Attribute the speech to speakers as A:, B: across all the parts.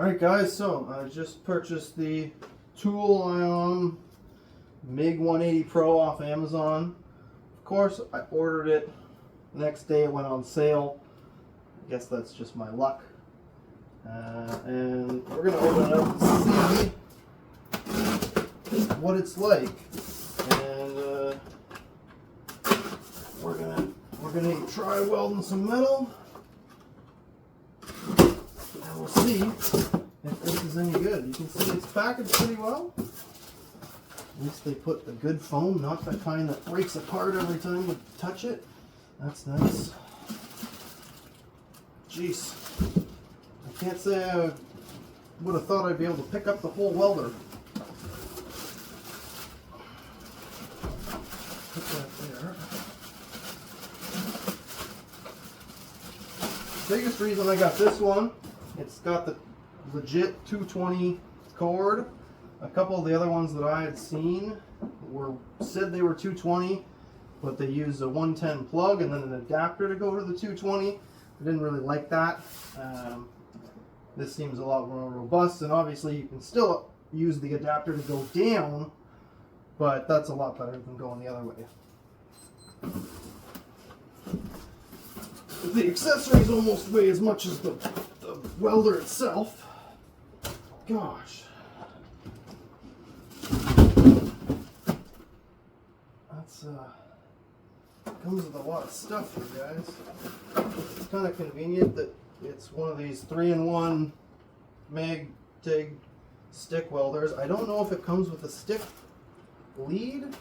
A: Alright guys, so I just purchased the Tooliom MIG-180 Pro off Amazon. Of course, I ordered it. The next day it went on sale. I guess that's just my luck. And we're going to open it up and see what it's like. And we're gonna try welding some metal. And we'll see if this is any good. You can see it's packaged pretty well. At least they put the good foam, not the kind that breaks apart every time you touch it. That's nice. Jeez. I can't say I would have thought I'd be able to pick up the whole welder. Put that there. Biggest reason I got this one, it's got the legit 220 cord. A couple of the other ones that I had seen said they were 220, but they used a 110 plug and then an adapter to go to the 220. I didn't really like that. This seems a lot more robust, and obviously you can still use the adapter to go down, but that's a lot better than going the other way. The accessories almost weigh as much as the welder itself. Gosh. That's comes with a lot of stuff here, guys. It's kind of convenient that it's one of these 3-in-1 MIG TIG stick welders. I don't know if it comes with a stick lead.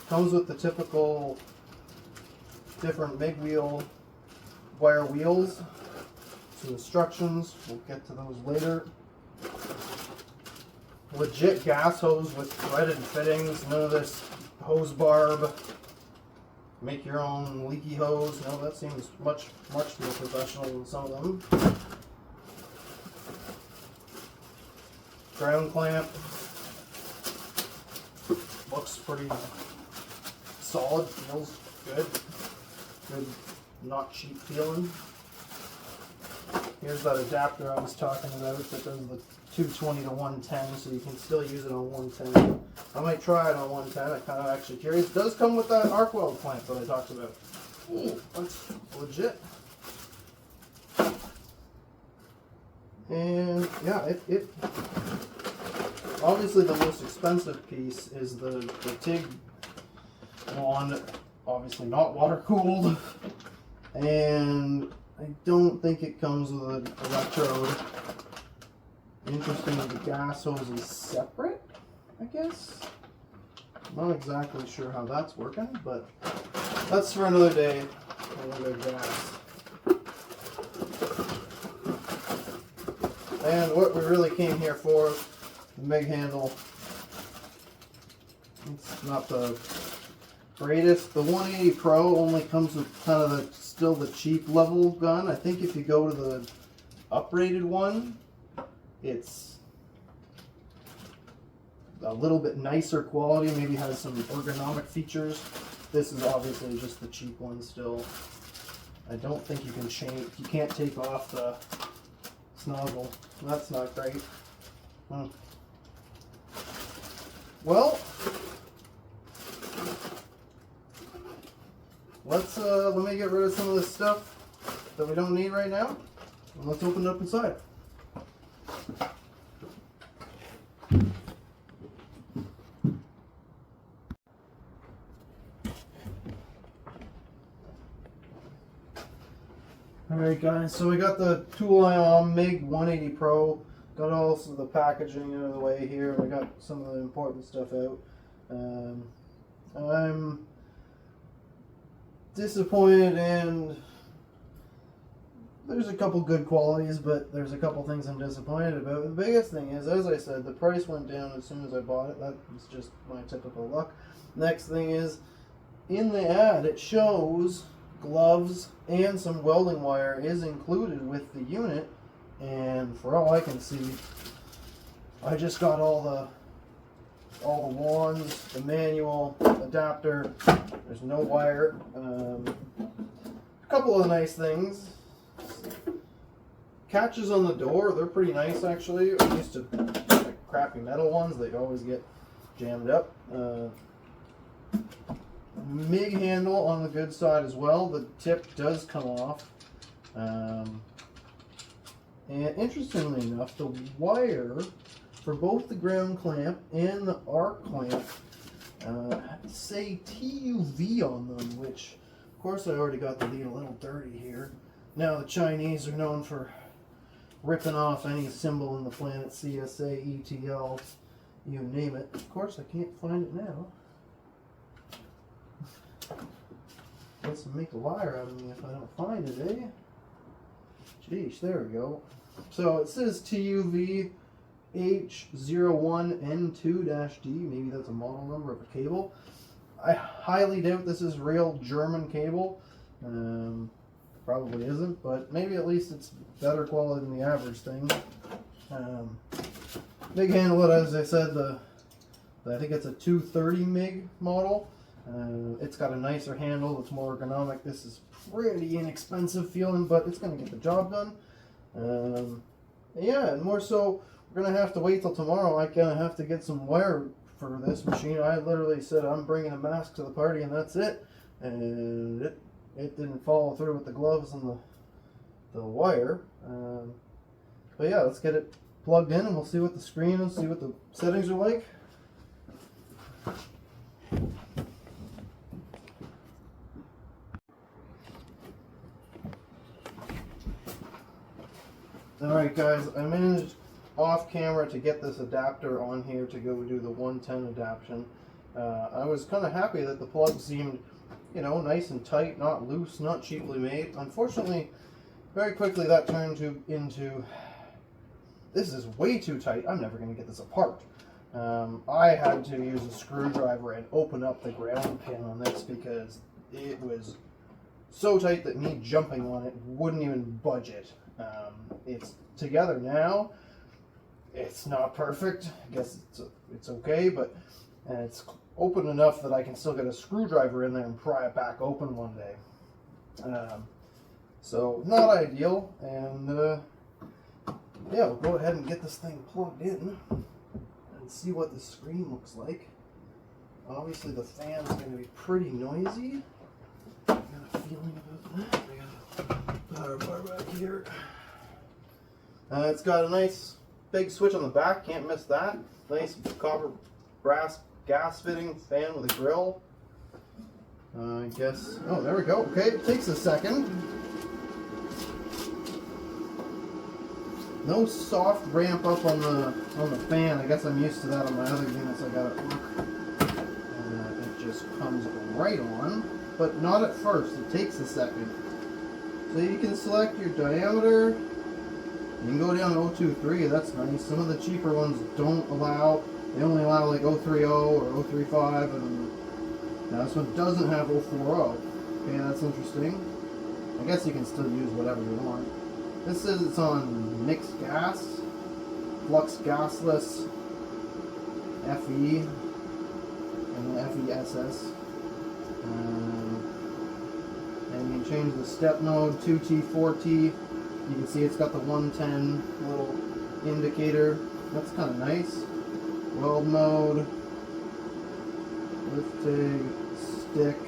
A: Comes with the typical different MIG wire wheels. Some instructions, we'll get to those later. Legit gas hose with threaded fittings, none of this hose barb, make your own leaky hose. No, that seems much more professional than some of them. Ground clamp, looks pretty solid, feels good. Good, not cheap feeling. Here's that adapter I was talking about that does the 220 to 110, so you can still use it on 110. I might try it on 110. I'm kind of actually curious. It does come with that arc weld clamp that I talked about. Ooh, that's legit. And yeah, it obviously the most expensive piece is the TIG one. Obviously not water cooled, and I don't think it comes with an electrode. Interesting, the gas hose is separate, I guess. I'm not exactly sure how that's working, but that's for another day. Another gas. And what we really came here for, the MIG handle. It's not the greatest. The 180 Pro only comes with kind of still the cheap level gun. I think if you go to the uprated one, it's a little bit nicer quality, maybe has some ergonomic features. This is obviously just the cheap one still. I don't think you can change, you can't take off the snoggle. That's not great. Well, let me get rid of some of this stuff that we don't need right now, and let's open it up inside. Alright guys, so we got the Tooliom MIG-180 Pro, got all of the packaging out of the way here, we got some of the important stuff out. I'm disappointed, and there's a couple good qualities, but there's a couple things I'm disappointed about. The biggest thing is, as I said, the price went down as soon as I bought it. That was just my typical luck. Next thing is, in the ad it shows gloves and some welding wire is included with the unit, and for all I can see, I just got all the wands, the manual, adapter. There's no wire. A couple of nice things. Catches on the door, they're pretty nice actually. I'm used to like crappy metal ones, they always get jammed up. MIG handle on the good side as well. The tip does come off. And interestingly enough, the wire for both the ground clamp and the arc clamp say TUV on them, which of course I already got the lead a little dirty here. Now the Chinese are known for ripping off any symbol in the planet, CSA, ETL, you name it. Of course I can't find it now. Wants to make a liar out of me if I don't find it, eh? Geesh, there we go. So it says TUV H01N2-D. Maybe that's a model number of a cable. I highly doubt this is real German cable. Probably isn't, but maybe at least it's better quality than the average thing. MIG handle it, as I said, I think it's a 230 MIG model. It's got a nicer handle, it's more ergonomic. This is pretty inexpensive feeling, but it's going to get the job done. Yeah, and more so, we're going to have to wait till tomorrow. I kind of have to get some wire for this machine. I literally said I'm bringing a mask to the party and that's it. And it didn't follow through with the gloves and the wire. But yeah, let's get it plugged in and we'll see what the screen is, see what the settings are like. Alright guys, I managed off camera to get this adapter on here to go do the 110 adaptation. I was kind of happy that the plug seemed, you know, nice and tight, not loose, not cheaply made. Unfortunately, very quickly that turned into, this is way too tight, I'm never going to get this apart. I had to use a screwdriver and open up the ground pin on this because it was so tight that me jumping on it wouldn't even budge it. It's together now. It's not perfect. I guess it's okay, but it's open enough that I can still get a screwdriver in there and pry it back open one day. So not ideal, and yeah, we'll go ahead and get this thing plugged in and see what the screen looks like. Obviously the fan's going to be pretty noisy. I got a feeling about that. We got a power bar back here. It's got a nice big switch on the back, can't miss that. Nice copper brass gas fitting fan with a grill. I guess, oh there we go. Okay, it takes a second. No soft ramp up on the fan. I guess I'm used to that on my other units. I got it work. And it just comes right on, but not at first. It takes a second. So you can select your diameter. You can go down to 023, that's nice. Some of the cheaper ones don't allow, they only allow like 030 or 035, and now this one doesn't have 040. Okay, that's interesting. I guess you can still use whatever you want. This says it's on mixed gas, flux gasless, FE, and FESS. And you can change the step mode, 2T, 4T. You can see it's got the 110 little indicator. That's kind of nice. Weld mode, lift TIG, stick.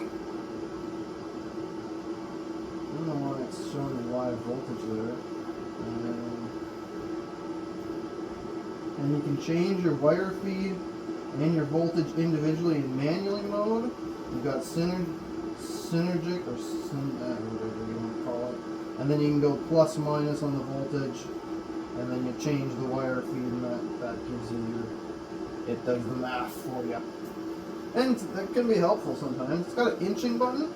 A: I don't know why it's showing the live voltage there. And you can change your wire feed and your voltage individually in manually mode. You've got synergic or whatever you want to call it. And then you can go plus minus on the voltage, and then you change the wire feed, and that gives you it does the math for you. And that can be helpful sometimes. It's got an inching button.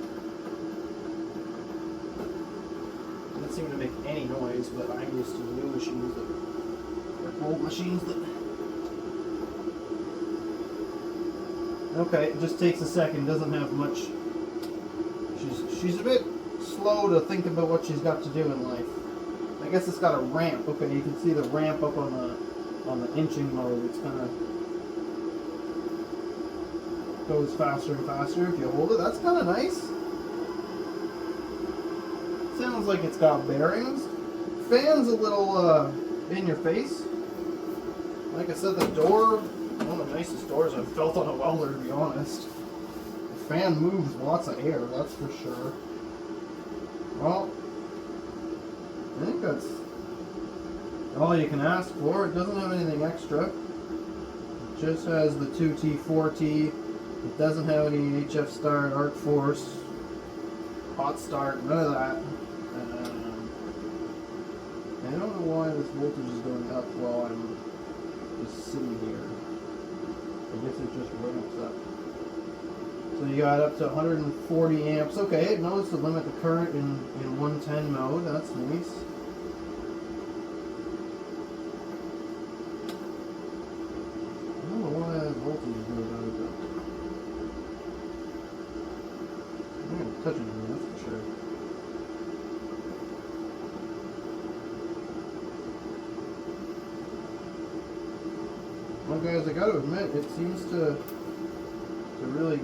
A: It doesn't seem to make any noise, but I'm used to new machines or old machines that. Okay, it just takes a second. Doesn't have much. She's a bit slow to think about what she's got to do in life. I guess it's got a ramp. Okay, you can see the ramp up on the inching mode. It's kind of goes faster and faster if you hold it. That's kind of nice. Sounds like it's got bearings. fan's a little in your face. Like I said, the door, one of the nicest doors I've felt on a welder, to be honest. The fan moves lots of air, that's for sure. Well, I think that's all you can ask for. It doesn't have anything extra. It just has the 2T, 4T. It doesn't have any HF start, arc force, hot start, none of that. I don't know why this voltage is going up while I'm just sitting here. I guess it just ramps up. So you got up to 140 amps. Okay, it knows to limit the current in 110 mode. That's nice. I don't know why that voltage is going down. I'm going to touch it again, that's for sure. Well guys, I gotta admit, it seems to really,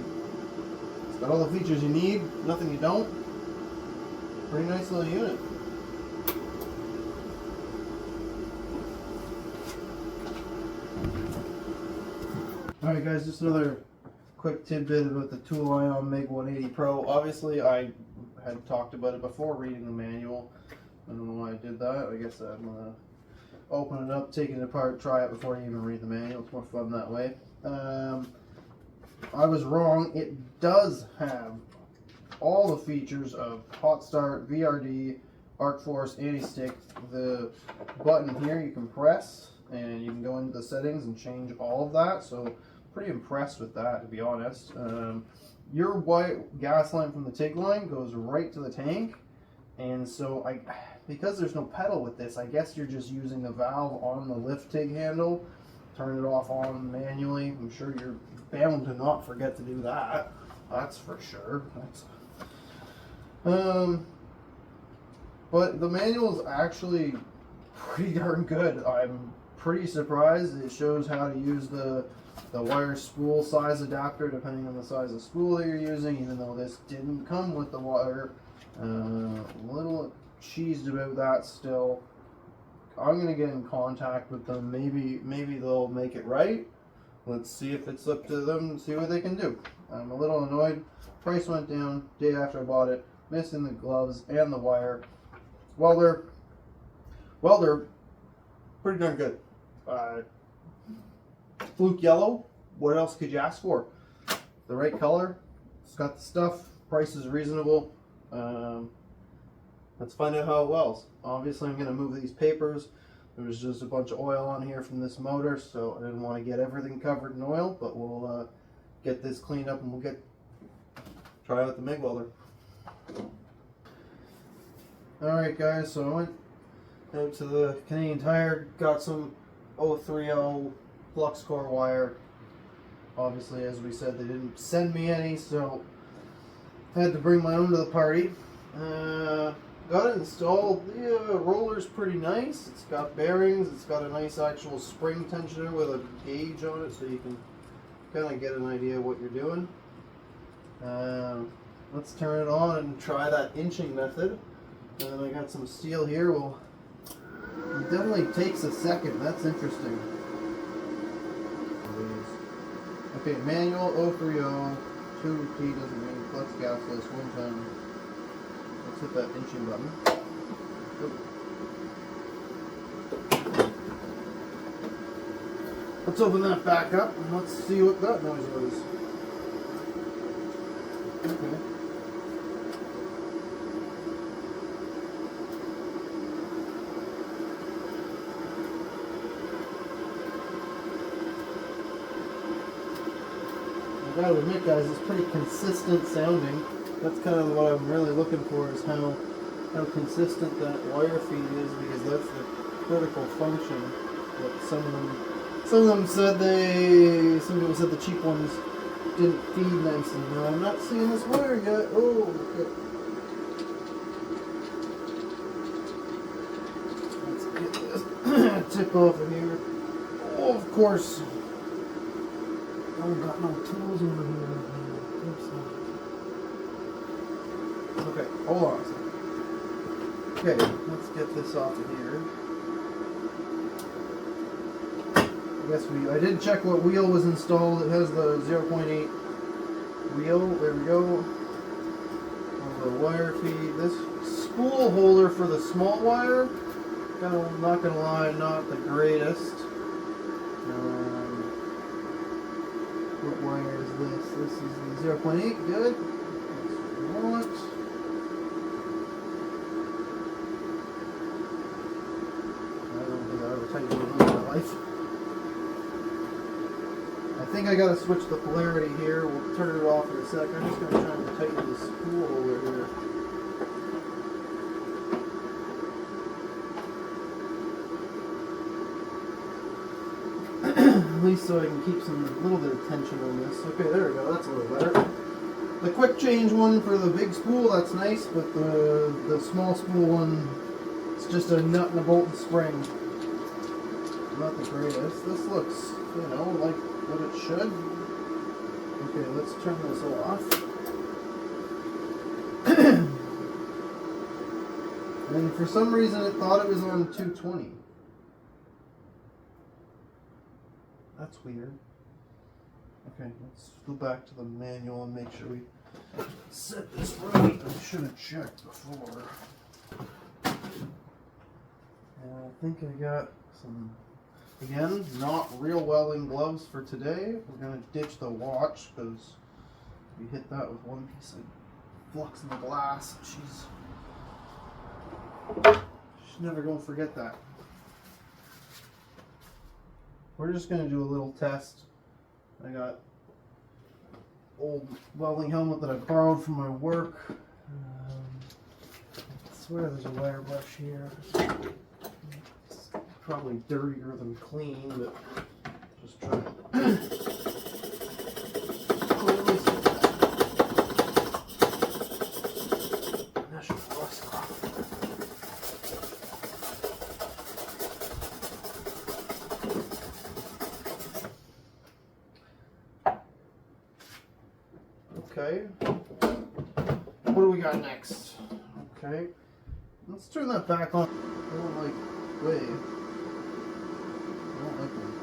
A: it's got all the features you need, nothing you don't. Pretty nice little unit. Alright guys, just another quick tidbit about the Tooliom MIG-180 Pro. Obviously I had talked about it before reading the manual. I don't know why I did that. I guess I'm gonna open it up, take it apart, try it before you even read the manual. It's more fun that way. I was wrong. It does have all the features of hot start, VRD, arc force, anti-stick. The button here you can press and you can go into the settings and change all of that. So pretty impressed with that, to be honest. Your white gas line from the TIG line goes right to the tank, and so because there's no pedal with this, I guess you're just using the valve on the lift TIG handle. Turn it off on manually. I'm sure you're bound to not forget to do that. That's for sure. But the manual is actually pretty darn good. I'm pretty surprised. It shows how to use the wire spool size adapter depending on the size of spool that you're using, even though this didn't come with the wire. A little cheesed about that still. I'm gonna get in contact with them. Maybe they'll make it right. Let's see if it's up to them and see what they can do. I'm a little annoyed. Price went down day after I bought it. Missing the gloves and the wire. Welder, pretty darn good. Fluke yellow. What else could you ask for? The right color. It's got the stuff. Price is reasonable. Let's find out how it welds. Obviously, I'm going to move these papers. There was just a bunch of oil on here from this motor, so I didn't want to get everything covered in oil, but we'll get this cleaned up and we'll try out the MIG welder. Alright guys, so I went out to the Canadian Tire, got some 030 flux core wire. Obviously, as we said, they didn't send me any, so I had to bring my own to the party. Got it installed. The roller's pretty nice. It's got bearings. It's got a nice actual spring tensioner with a gauge on it, so you can kind of get an idea of what you're doing. Let's turn it on and try that inching method. And I got some steel here. Well, it definitely takes a second. That's interesting. Okay, manual 030, 2T doesn't mean flex gasless, 110. Let's hit that inching button. Let's open that back up and let's see what that noise was. Okay. I gotta admit guys, it's pretty consistent sounding. That's kind of what I'm really looking for, is how consistent that wire feed is, because that's the critical function. That some of them said some people said the cheap ones didn't feed nicely. Now I'm not seeing this wire yet. Oh, okay. Let's get this tip off of here. Oh, of course. I've got no tools over here. Oops. Okay, hold on a second. Okay, let's get this off of here. I did check what wheel was installed. It has the 0.8 wheel. There we go. The wire feed. This spool holder for the small wire, not gonna lie, not the greatest. What wire is this? This is the 0.8. Good. That's what we want. I don't think I've ever tightened it in my life. I think I gotta switch the polarity here. We'll turn it off in a sec. I'm just gonna try and tighten this spool over here. At least so I can keep some little bit of tension on this. Okay, there we go. That's a little better. The quick change one for the big spool, that's nice, but the small spool one, it's just a nut and a bolt and spring. Not the greatest. This looks, like what it should. Okay, let's turn this off. And for some reason it thought it was on 220. That's weird. Okay, let's go back to the manual and make sure we set this right. I should have checked before. And I think I got some, again, not real welding gloves for today. We're going to ditch the watch because we hit that with one piece of flux in the glass. She's never going to forget that. We're just going to do a little test. I got old welding helmet that I borrowed from my work. I swear there's a wire brush here. It's probably dirtier than clean, but just try it. That should rust off. Okay, what do we got next? Okay, let's turn that back on. I don't like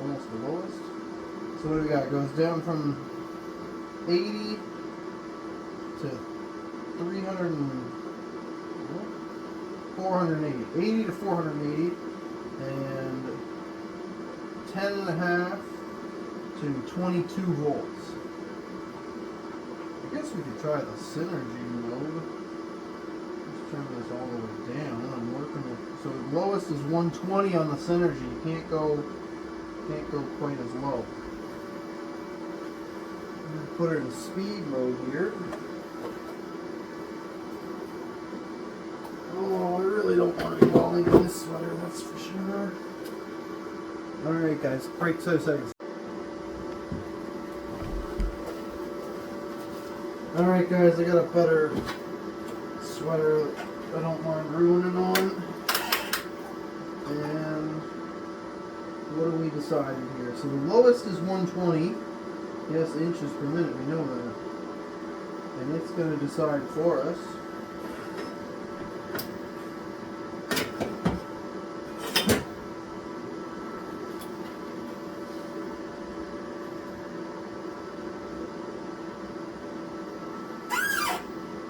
A: almost the lowest. So what do we got? It goes down from 80 to 300 and 480. 80 to 480 and 10.5 to 22 volts. I guess we could try the synergy mode. Let's turn this all the way down. I'm working with, so the lowest is 120 on the synergy. You can't go quite as low. I'm gonna put it in speed mode here. Oh, I really don't want to be welding in this sweater, that's for sure. Alright guys, break 2 seconds. Alright guys, I got a better sweater that I don't mind ruining on. And what are we deciding here? So the lowest is 120. Yes, inches per minute, we know that. And it's going to decide for us.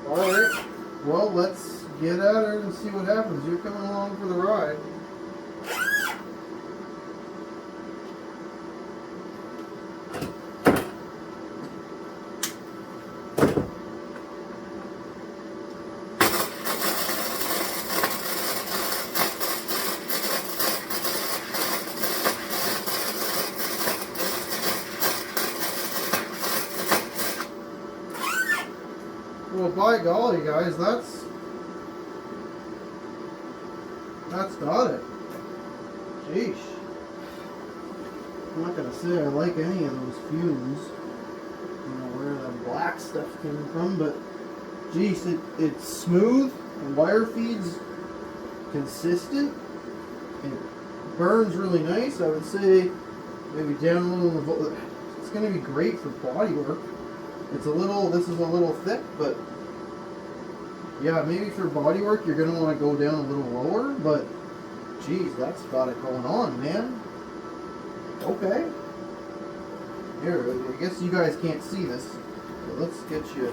A: Alright, well, let's get at her and see what happens. You're coming along for the ride. Well, by golly, guys, that's got it. Sheesh. I'm not gonna say I like any of those fumes. You know where the black stuff came from, but geez, it's smooth. The wire feed's consistent. It burns really nice. I would say maybe down a little. It's gonna be great for body work. This is a little thick, but yeah, maybe for body work you're gonna want to go down a little lower, but geez, that's got it going on, man. Okay. Here, I guess you guys can't see this, but let's get you a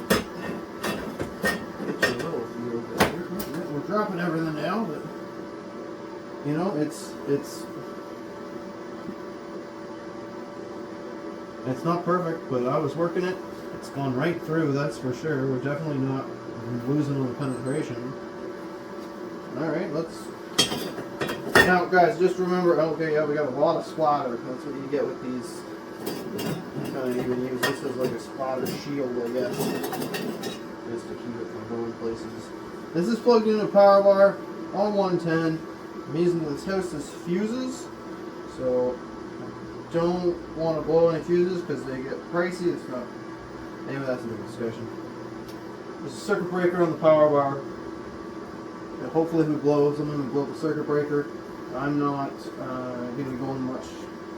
A: little view of it here. We're dropping everything now, but you know, it's not perfect, but I was working it. It's gone right through, that's for sure. We're definitely not losing on the penetration. Alright, let's... Now, guys, just remember, okay, yeah, we got a lot of splatter. That's what you get with these. You kind of even use this as like a splatter shield, I guess, just to keep it from going places. This is plugged into a power bar on 110. I'm using this house's fuses, so don't want to blow any fuses because they get pricey. It's not. Anyway, that's a different discussion. There's a circuit breaker on the power bar. And hopefully, if we blow something, we blow up the circuit breaker. I'm not going to be going much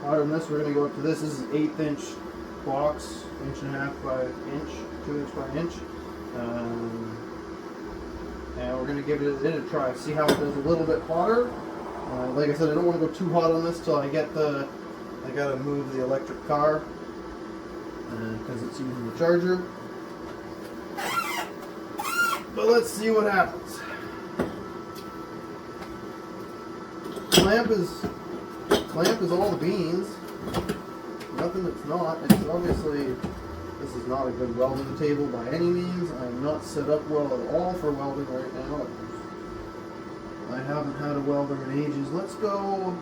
A: hotter than this. We're going to go up to this. This is an 1/8 inch box, 1.5 by inch, 2 inch by inch. And we're going to give it a try. See how it does a little bit hotter. Like I said, I don't want to go too hot on this till I get the. I got to move the electric car because it's using the charger. But let's see what happens. Clamp is all the beans. Nothing that's not. It's obviously, this is not a good welding table by any means. I'm not set up well at all for welding right now. I haven't had a welder in ages. Let's go.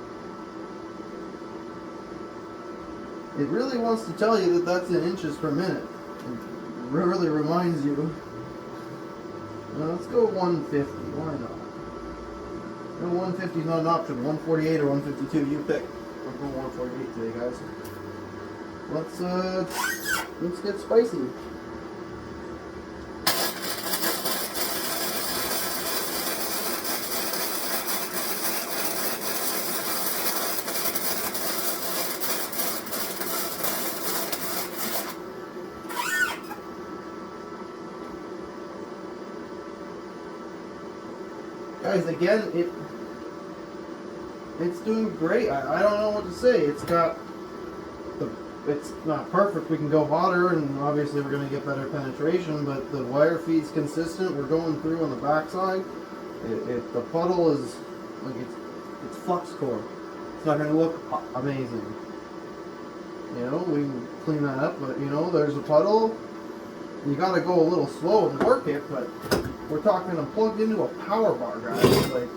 A: It really wants to tell you that that's in inches per minute. It really reminds you. Now let's go 150. Why not? No, 150 is not an option. 148 or 152, you pick. I'm going 148 today, guys. Let's get spicy. Guys, again, it's doing great. I don't know what to say. It's not perfect. We can go hotter, and obviously we're going to get better penetration, but the wire feed's consistent. We're going through on the backside. The puddle is, like, it's flux core. It's not going to look amazing. You know, we can clean that up, but, you know, there's a puddle. You got to go a little slow and work it, but we're talking, I'm plugged into a power bar, guys. Like,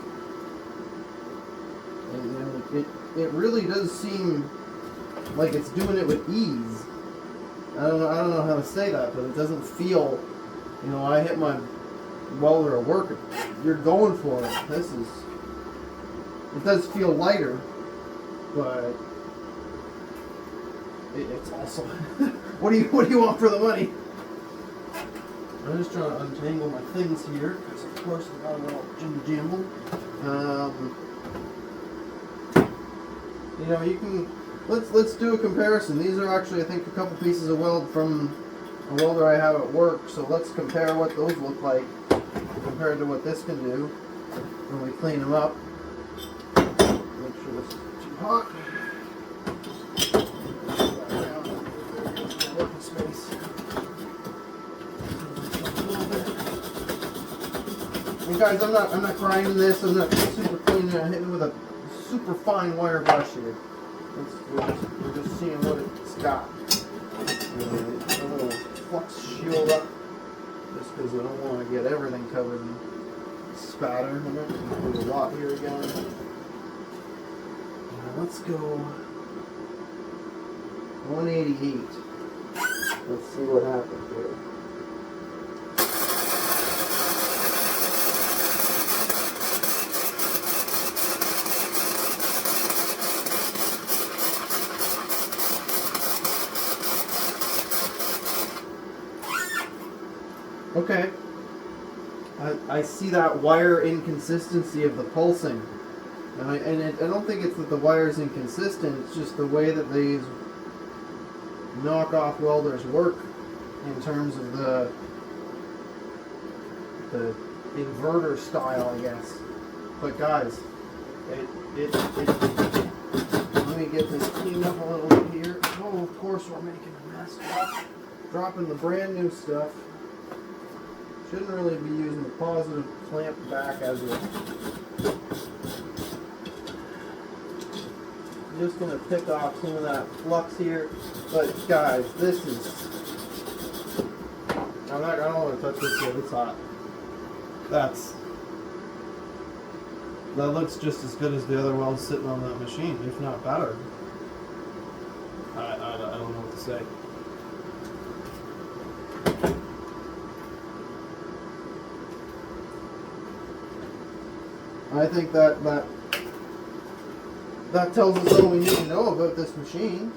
A: and it really does seem like it's doing it with ease. I don't know how to say that, but it doesn't feel, you know, I hit my welder at work, you're going for it. It does feel lighter, but it's also, what do you want for the money? I'm just trying to untangle my things here, because of course I got it all jimble. You know, you can, let's do a comparison. These are actually, I think, a couple pieces of weld from a welder I have at work, so let's compare what those look like compared to what this can do when we clean them up. Make sure this isn't too hot. Working space. And guys, I'm not grinding this. I'm not super cleaning it. I'm hitting it with a super fine wire brush here. We're just seeing what it's got. A little flux shield up, just because I don't want to get everything covered in spatter. I'm not going to do a lot here again. Let's go 188. Let's see what happens here. Okay, I see that wire inconsistency of the pulsing, and I don't think it's that the wire is inconsistent, it's just the way that these knockoff welders work in terms of the inverter style, I guess. But guys, let me get this cleaned up a little bit here. Oh, of course we're making a mess. Dropping the brand new stuff. Shouldn't really be using the positive clamp back as it. Just gonna pick off some of that flux here. But guys, this is. I don't want to touch this yet. It's hot. That looks just as good as the other welds sitting on that machine, if not better. I don't know what to say. I think that tells us all we need to know about this machine.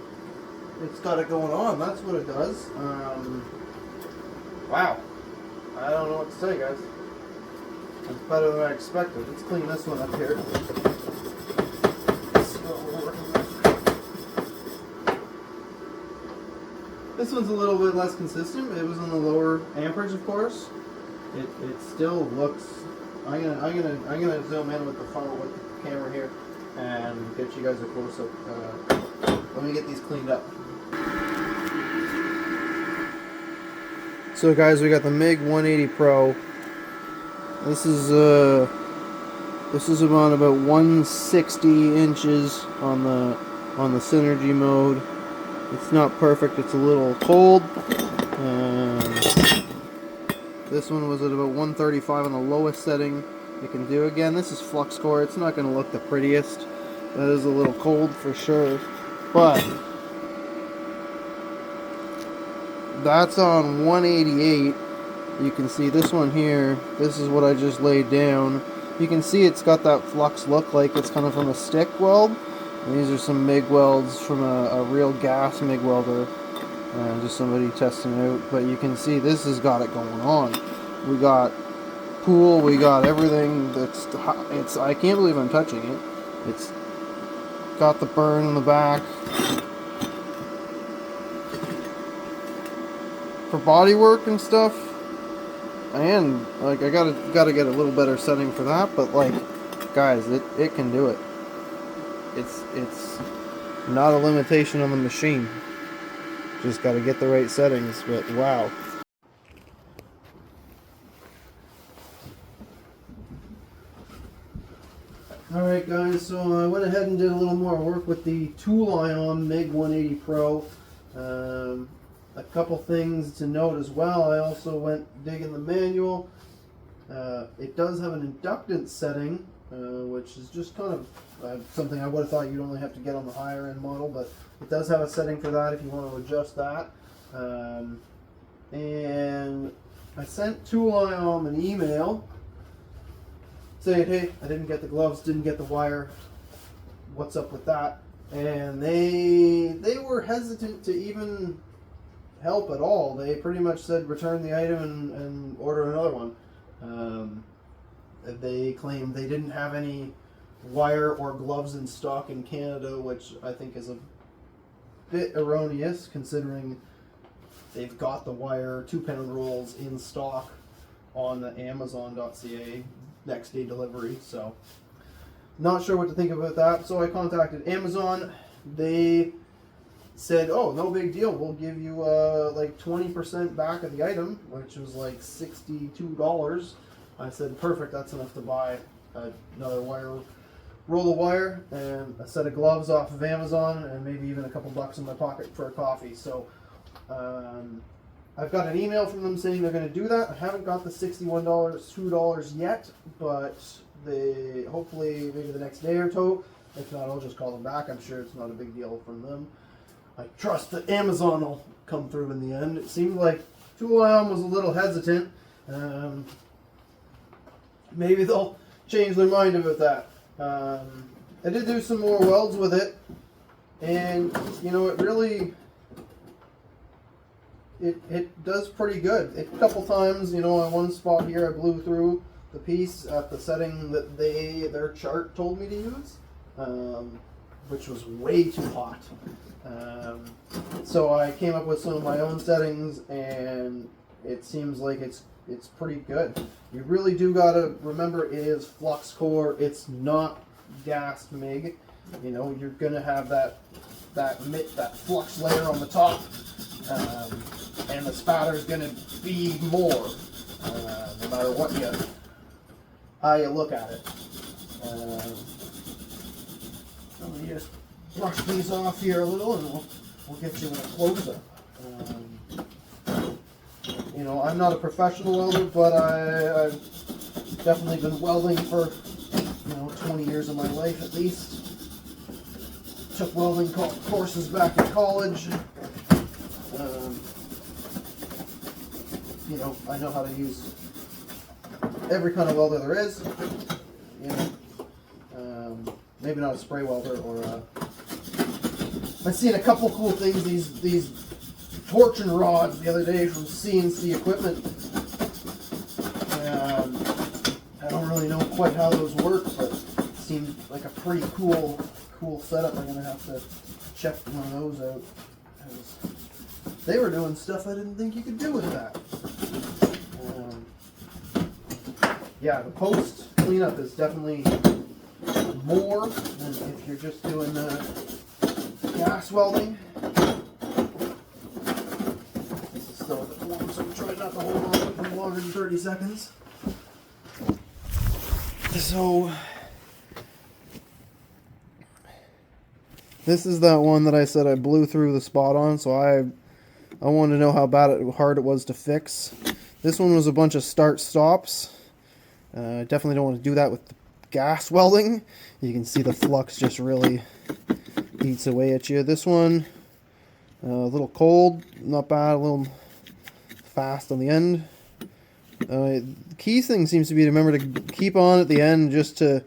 A: It's got it going on. That's what it does. Wow. I don't know what to say, guys. It's better than I expected. Let's clean this one up here. This one's a little bit less consistent. It was on the lower amperage, of course. It still looks. I'm gonna zoom in with the phone with the camera here and get you guys a close up. Let me get these cleaned up. So guys, we got the MIG-180 Pro. This is about 160 inches on the synergy mode. It's not perfect. It's a little cold. This one was at about 135 on the lowest setting you can do. Again, this is flux core. It's not going to look the prettiest. That is a little cold for sure, but that's on 188. You can see this one here. This is what I just laid down. You can see it's got that flux look like it's coming from a stick weld. And these are some MIG welds from a real gas MIG welder. Just somebody testing it out. But you can see this has got it going on. We got pool. We got everything. I can't believe I'm touching it. It's got the burn in the back. For body work and stuff. And like I gotta get a little better setting for that, but like guys, it can do it. It's not a limitation on the machine. Just gotta get the right settings, but wow. Alright guys, so I went ahead and did a little more work with the Tooliom MIG-180 Pro. A couple things to note as well. I also went digging the manual. It does have an inductance setting, which is just kind of something I would have thought you'd only have to get on the higher end model, but it does have a setting for that if you want to adjust that. And I sent Tooliom an email saying, hey, I didn't get the gloves, didn't get the wire, what's up with that? And they were hesitant to even help at all. They pretty much said return the item and order another one. They claimed they didn't have any wire or gloves in stock in Canada, which I think is a bit erroneous considering they've got the wire 2-pound rolls in stock on the Amazon.ca next day delivery. So not sure what to think about that. So I contacted Amazon. They said, oh, no big deal, we'll give you like 20% back of the item, which was like $62. I said, perfect, that's enough to buy another roll of wire and a set of gloves off of Amazon, and maybe even a couple bucks in my pocket for a coffee. So I've got an email from them saying they're going to do that. I haven't got the $61, $2 yet, but they hopefully maybe the next day or two. If not, I'll just call them back. I'm sure it's not a big deal from them. I trust that Amazon will come through in the end. It seemed like Tooliom was a little hesitant. Maybe they'll change their mind about that. I did do some more welds with it, and you know, it really it does pretty good. A couple times, you know, on one spot here I blew through the piece at the setting that their chart told me to use, which was way too hot. So I came up with some of my own settings, and it seems like it's it's pretty good. You really do gotta remember it is flux core. It's not gassed MIG. You know, you're gonna have that flux layer on the top, and the spatter's gonna be more, no matter how you look at it. Let me just brush these off here a little, and we'll get you in a close-up. You know, I'm not a professional welder, but I've definitely been welding for 20 years of my life at least. Took welding courses back in college. You know, I know how to use every kind of welder there is. You know, maybe not a spray welder or I've seen a couple cool things. These torsion rods the other day from CNC equipment. I don't really know quite how those work, but it seemed like a pretty cool setup. I'm gonna have to check one of those out. They were doing stuff I didn't think you could do with that. Yeah, the post cleanup is definitely more than if you're just doing gas welding. This is still a bit warm, so I'm trying not to hold on for longer than 30 seconds. So this is that one that I said I blew through the spot on, so I wanted to know how hard it was to fix. This one was a bunch of start-stops. Definitely don't want to do that with the gas welding. You can see the flux just really eats away at you. This one, a little cold, not bad, a little fast on the end. The key thing seems to be to remember to keep on at the end just to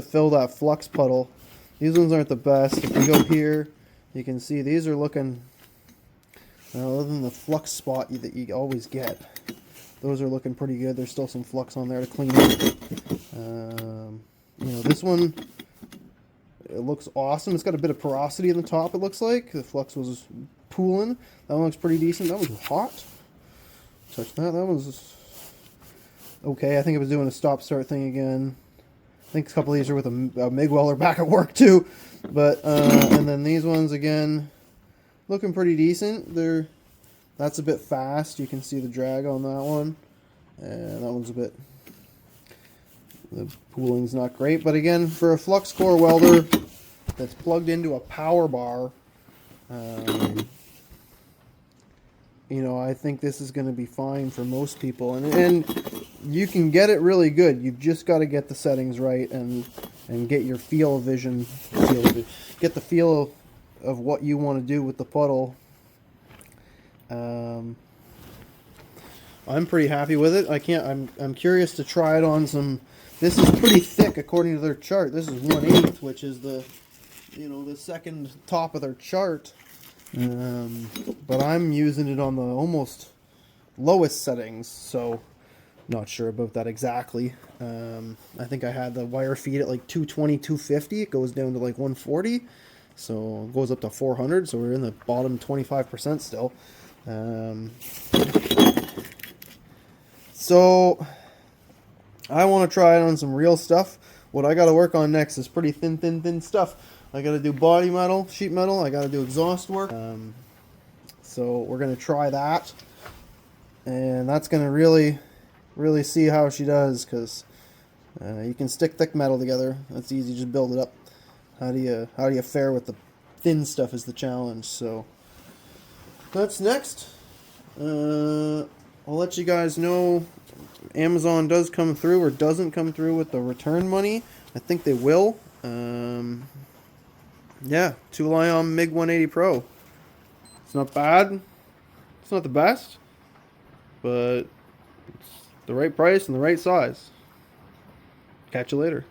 A: fill that flux puddle. These ones aren't the best. If you go here, you can see these are looking, other than the flux spot that you always get, those are looking pretty good. There's still some flux on there to clean up. You know, this one, it looks awesome. It's got a bit of porosity in the top, it looks like. The flux was pooling. That one looks pretty decent. That was hot. Touch that. That was okay. I think it was doing a stop-start thing again. I think a couple of these are with a MIG welder back at work too. But and then these ones again, looking pretty decent. That's a bit fast. You can see the drag on that one, and that one's a bit. The pooling's not great, but again, for a flux core welder that's plugged into a power bar, you know, I think this is going to be fine for most people, and you can get it really good. You've just got to get the settings right and get your get the feel of what you want to do with the puddle. I'm pretty happy with it. I'm curious to try it on some. This is pretty thick according to their chart. This is 1/8, which is the second top of their chart. But I'm using it on the almost lowest settings, so not sure about that exactly. I think I had the wire feed at like 220, 250. It goes down to like 140, so it goes up to 400. So we're in the bottom 25% still. So I want to try it on some real stuff. What I got to work on next is pretty thin stuff. I got to do body metal, sheet metal. I got to do exhaust work. So we're going to try that, and that's going to really see how she does, because you can stick thick metal together. That's easy. Just build it up. How do you fare with the thin stuff is the challenge. So that's next. I'll let you guys know. Amazon does come through or doesn't come through with the return money. I think they will. Yeah, Tooliom MIG-180 Pro. It's not bad. It's not the best, but it's the right price and the right size. Catch you later.